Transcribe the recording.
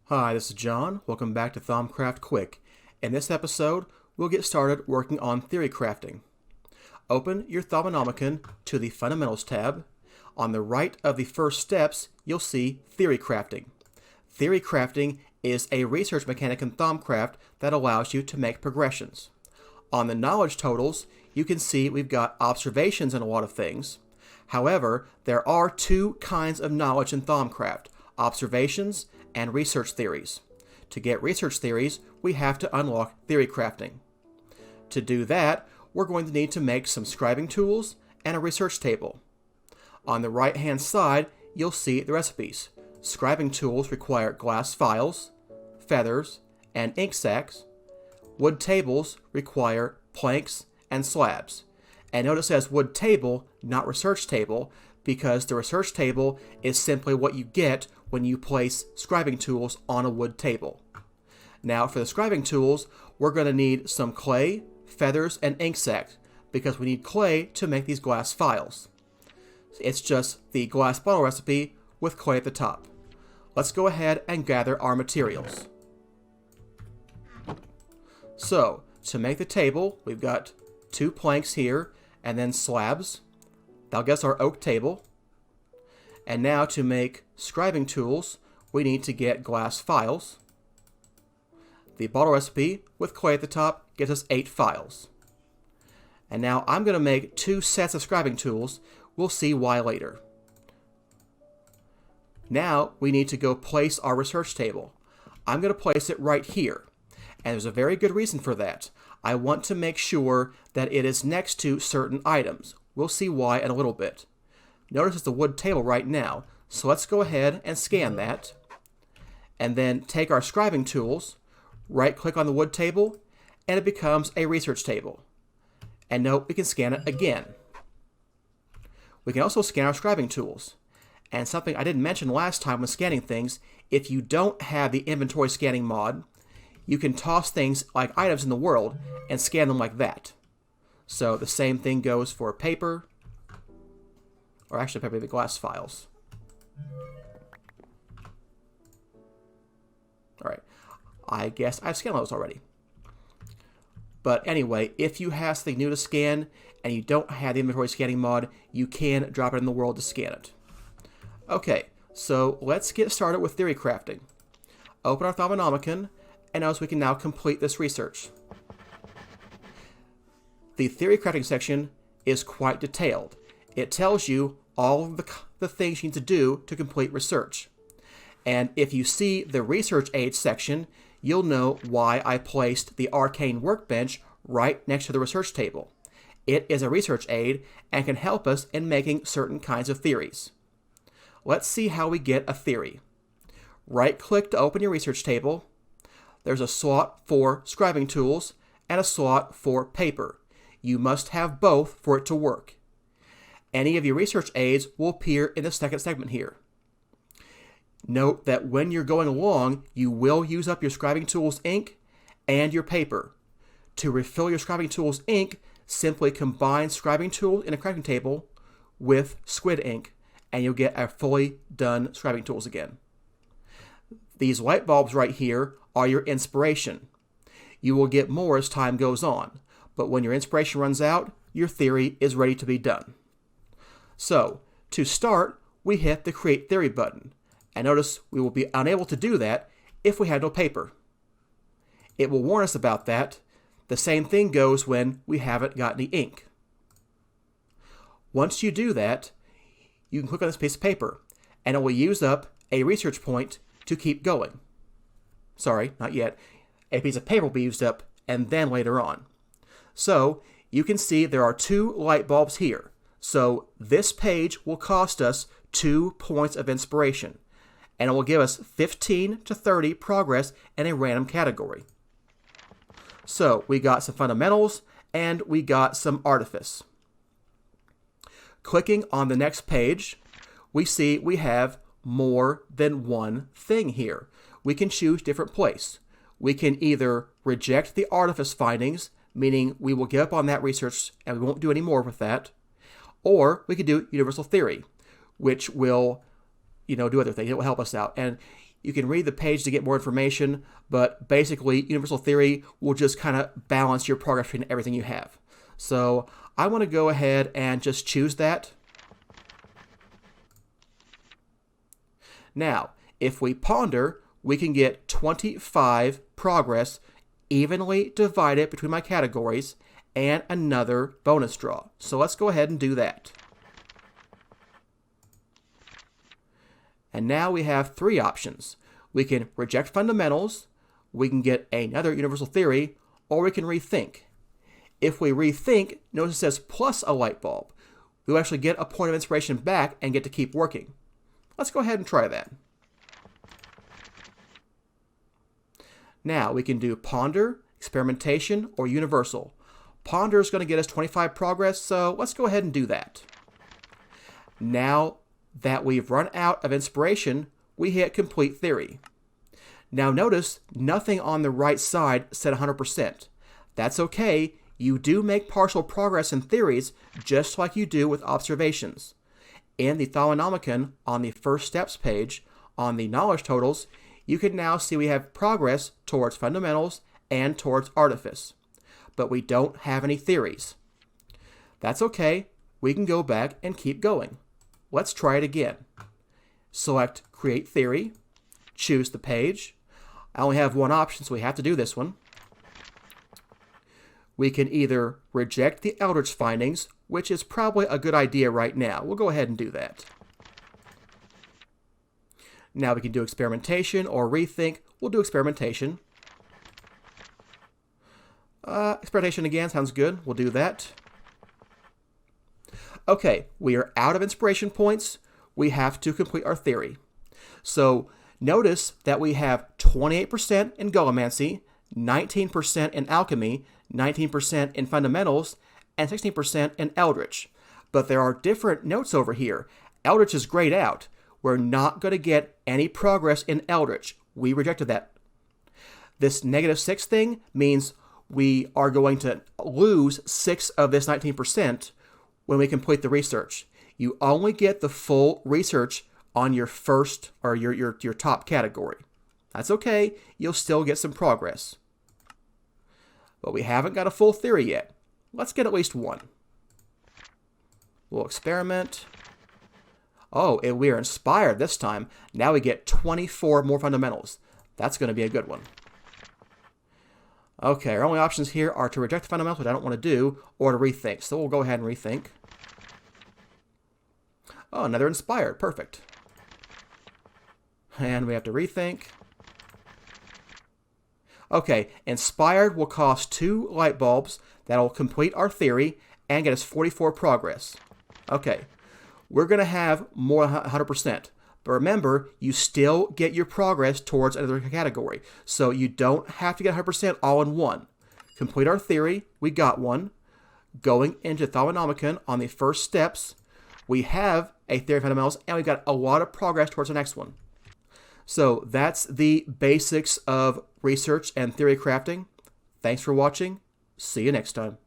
Hi, this is John. Welcome back to Thaumcraft Quick. In this episode, we'll get started working on theory crafting. Open your Thaumonomicon to the Fundamentals tab. On the right of the first steps, you'll see Theory Crafting. Theory crafting is a research mechanic in Thaumcraft that allows you to make progressions. On the knowledge totals, you can see we've got observations in a lot of things. However, there are two kinds of knowledge in Thaumcraft: observations and research theories. To get research theories, we have to unlock theory crafting. To do that, we're going to need to make some scribing tools and a research table. On the right-hand side, you'll see the recipes. Scribing tools require glass files, feathers, and ink sacs. Wood tables require planks and slabs. And notice it says wood table, not research table, because the research table is simply what you get when you place scribing tools on a wood table. Now for the scribing tools, we're going to need some clay, feathers, and ink sacs, because we need clay to make these glass files. It's just the glass bottle recipe with clay at the top. Let's go ahead and gather our materials. So, to make the table, we've got 2 planks here, and then slabs. That'll get us our oak table. And now to make scribing tools, we need to get glass files. The bottle recipe with clay at the top gives us 8 files. And now I'm going to make 2 sets of scribing tools. We'll see why later. Now we need to go place our research table. I'm going to place it right here. And there's a very good reason for that. I want to make sure that it is next to certain items. We'll see why in a little bit. Notice it's the wood table right now, so let's go ahead and scan that. And then take our scribing tools, right-click on the wood table, and it becomes a research table. And note we can scan it again. We can also scan our scribing tools. And something I didn't mention last time when scanning things, if you don't have the inventory scanning mod, you can toss things like items in the world and scan them like that. So the same thing goes for paper, or actually probably the glass files. Alright, I guess I've scanned those already. But anyway, if you have something new to scan and you don't have the inventory scanning mod, you can drop it in the world to scan it. Okay, so let's get started with theory crafting. Open our Thaumonomicon, and notice we can now complete this research. The theory crafting section is quite detailed. It tells you all of the things you need to do to complete research. And if you see the research aid section, you'll know why I placed the arcane workbench right next to the research table. It is a research aid and can help us in making certain kinds of theories. Let's see how we get a theory. Right-click to open your research table. There's a slot for scribing tools and a slot for paper. You must have both for it to work. Any of your research aids will appear in the second segment here. Note that when you're going along, you will use up your scribing tools ink and your paper. To refill your scribing tools ink, simply combine scribing tool in a crafting table with squid ink, and you'll get a fully done scribing tools again. These light bulbs right here are your inspiration. You will get more as time goes on, but when your inspiration runs out, your theory is ready to be done. So, to start, we hit the Create Theory button, and notice we will be unable to do that if we had no paper. It will warn us about that. The same thing goes when we haven't got any ink. Once you do that, you can click on this piece of paper, and it will use up a research point to keep going. Sorry, not yet. A piece of paper will be used up, and then later on. So, you can see there are 2 light bulbs here. So, this page will cost us 2 points of inspiration, and it will give us 15 to 30 progress in a random category. So, we got some fundamentals, and we got some artifice. Clicking on the next page, we see we have more than one thing here. We can choose different place. We can either reject the artifice findings, meaning we will give up on that research and we won't do any more with that, or we could do universal theory, which will, do other things. It will help us out. And You can read the page to get more information, but basically universal theory will just kind of balance your progress between everything you have. So I want to go ahead and just choose that. Now, if we ponder, we can get 25 progress evenly divided between my categories and another bonus draw. So let's go ahead and do that. And now we have three options. We can reject fundamentals, we can get another universal theory, or we can rethink. If we rethink, notice it says plus a light bulb. We'll actually get a point of inspiration back and get to keep working. Let's go ahead and try that. Now we can do ponder, experimentation, or universal. Ponder is going to get us 25 progress, so let's go ahead and do that. Now that we've run out of inspiration, we hit complete theory. Now notice nothing on the right side said 100%. That's okay. You do make partial progress in theories just like you do with observations. In the Thaumcraft on the first steps page, on the knowledge totals, you can now see we have progress towards fundamentals and towards artifice. But we don't have any theories. That's okay. We can go back and keep going. Let's try it again. Select Create Theory, choose the page. I only have one option, so we have to do this one. We can either reject the Eldritch findings, which is probably a good idea right now. We'll go ahead and do that. Now we can do experimentation or rethink. We'll do experimentation. Experimentation again, sounds good. We'll do that. Okay, we are out of inspiration points. We have to complete our theory. So notice that we have 28% in Gullimancy, 19% in Alchemy, 19% in Fundamentals, and 16% in Eldritch. But there are different notes over here. Eldritch is grayed out. We're not going to get any progress in Eldritch. We rejected that. This -6 thing means we are going to lose 6 of this 19% when we complete the research. You only get the full research on your first or your top category. That's okay. You'll still get some progress. But we haven't got a full theory yet. Let's get at least one. We'll experiment. Oh, and we're inspired this time. Now we get 24 more fundamentals. That's going to be a good one. Okay, our only options here are to reject the fundamentals, which I don't want to do, or to rethink. So we'll go ahead and rethink. Oh, another inspired. Perfect. And we have to rethink. Okay, inspired will cost 2 light bulbs. That'll complete our theory and get us 44 progress. Okay, we're going to have more than 100%. But remember, you still get your progress towards another category. So you don't have to get 100% all in one. Complete our theory. We got one. Going into Thaumcraft on the first steps, we have a theory of fundamentals, and we got a lot of progress towards the next one. So that's the basics of research and theory crafting. Thanks for watching. See you next time.